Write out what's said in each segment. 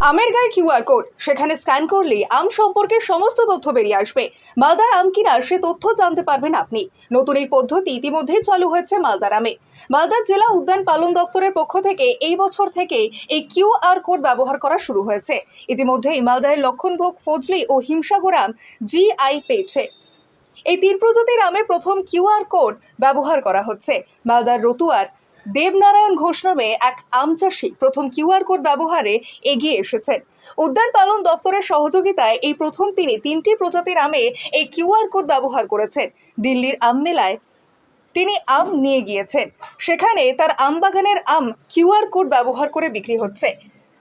আমের গায়ে QR code, সেখানে স্ক্যান করলেই আম সম্পর্কে সমস্ত তথ্য বেরিয়ে আসবে। মালদার আম কিনা সে তথ্য জানতে পারবেন আপনি। নতুন এই পদ্ধতি ইতিমধ্যেই চালু হয়েছে মালদার আমে। মালদার জেলা উদ্যান পালন দপ্তরের পক্ষ থেকে এই বছর থেকে এই কিউআর কোড ব্যবহার করা শুরু হয়েছে। ইতিমধ্যেই মালদার লক্ষণভোগ, ফজলি ও হিমসাগর আম জিআই পেয়েছে। এই তিন প্রজাতির আমে প্রথম কিউআর কোড ব্যবহার করা হচ্ছে। মালদার রতুয়ার দেবনারায়ণ ঘোষ নামে এক আম চাষি প্রথম কিউআর কোড ব্যবহারে এগিয়ে এসেছেন। উদ্যান পালন দপ্তরের সহযোগিতায় এই প্রথম তিনি তিনটি প্রজাতির আমে এই কিউআর কোড ব্যবহার করেছেন। দিল্লির আম মেলায় তিনি আম নিয়ে গিয়েছেন, সেখানে তার আম বাগানের আম কিউআর কোড ব্যবহার করে বিক্রি হচ্ছে।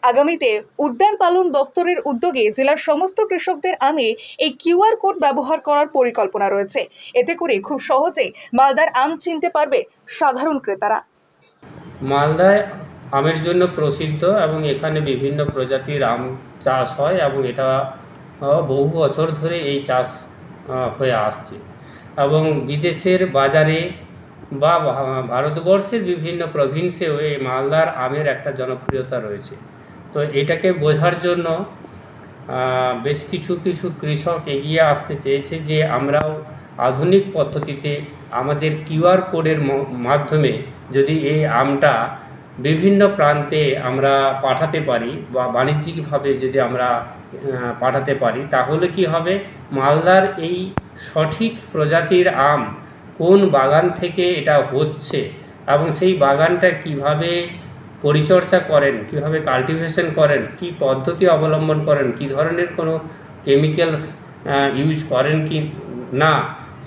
আগামীতে উদ্যান পালন দপ্তরের উদ্যোগে জেলার সমস্ত কৃষকদের আমে এই কিউআর কোড ব্যবহার করার পরিকল্পনা রয়েছে। এতে করে খুব সহজে মালদার আম চিনতে পারবে সাধারণ ক্রেতারা। মালদায় আমের জন্য প্রসিদ্ধ এবং এখানে বিভিন্ন প্রজাতির আম চাষ হয় এবং এটা বহু বছর ধরে এই চাষ হয়ে আসছে এবং বিদেশের বাজারে বা ভারতবর্ষের বিভিন্ন প্রভিন্সেও এই মালদার আমের একটা জনপ্রিয়তা রয়েছে। তো এটাকে বোঝার জন্য বেশ কিছু কৃষক এগিয়ে আসতে চেয়েছে যে আমরাও আধুনিক পদ্ধতিতে আমাদের কিউআর কোডের মাধ্যমে যদি এই আমটা বিভিন্ন প্রান্তে আমরা পাঠাতে পারি বা বাণিজ্যিকভাবে যদি আমরা পাঠাতে পারি, তাহলে কি হবে, মালদার এই সঠিক প্রজাতির আম কোন বাগান থেকে এটা হচ্ছে এবং সেই বাগানটা কিভাবে পরিচর্যা করেন, কিভাবে কাল্টিভেশন করেন, কি পদ্ধতি অবলম্বন করেন, কি ধরনের কোনো কেমিক্যালস ইউজ করেন কি না,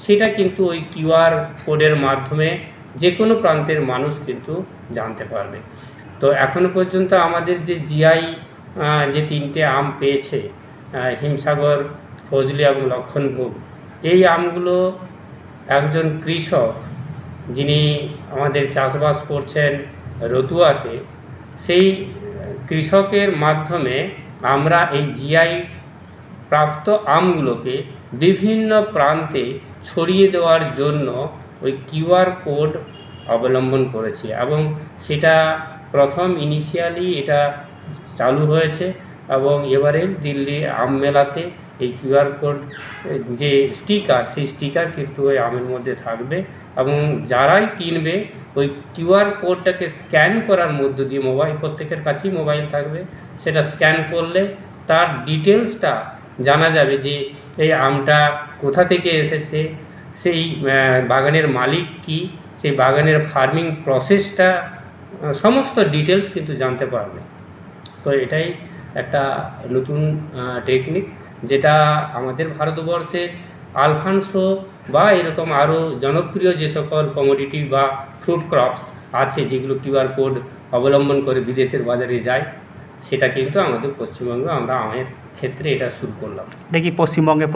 সেটা কিন্তু ওই কিউআর কোডের মাধ্যমে যে কোনো প্রান্তের মানুষ কিন্তু জানতে পারবে। তো এখনো পর্যন্ত আমাদের যে জিআই যে তিনটে আম পেয়েছে, হিমসাগর, ফজলি এবং লক্ষণভোগ, এই আমগুলো একজন কৃষক যিনি আমাদের চাষবাস করছেন রতুয়াতে, সেই কৃষকের মাধ্যমে আমরা এই জিআই প্রাপ্ত আমগুলোকে বিভিন্ন প্রান্তে ছড়িয়ে দেওয়ার জন্য ওই কিউআর কোড অবলম্বন করেছি এবং সেটা প্রথম ইনিশিয়ালি এটা চালু হয়েছে এবং এবারে দিল্লি আম মেলাতে এই কিউআর কোড যে স্টিকার, সেই স্টিকার কিন্তু ওই আমের মধ্যে থাকবে এবং যারাই কিনবে ওই কিউআর কোডটাকে স্ক্যান করার মধ্য দিয়ে, প্রত্যেকের কাছেই মোবাইল থাকবে, সেটা স্ক্যান করলে তার ডিটেলসটা জানা যাবে যে এই আমটা কোথা থেকে এসেছে, সেই বাগানের মালিক কি, সেই বাগানের ফার্মিং প্রসেসটা, সমস্ত ডিটেলস কিন্তু জানতে পারবে। তো এটাই একটা নতুন টেকনিক, যেটা আমাদের ভারতবর্ষে আলফানসো বা এরকম আরও জনপ্রিয় যে সকল কমোডিটি বা ফ্রুট ক্রপস আছে যেগুলো কিউআর কোড অবলম্বন করে বিদেশের বাজারে যায়, সেটা কিন্তু আমাদের পশ্চিমবঙ্গে আমরা আমের ক্ষেত্রে এটা শুরু করলাম। দেখি পশ্চিমবঙ্গে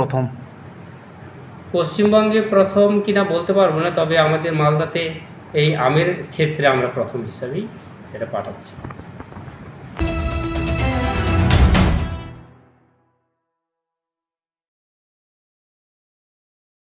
প্রথম কিনা বলতে পারবো না, তবে আমাদের মালদাতে এই আমের ক্ষেত্রে আমরা প্রথম হিসাবেই এটা পাঠাচ্ছি।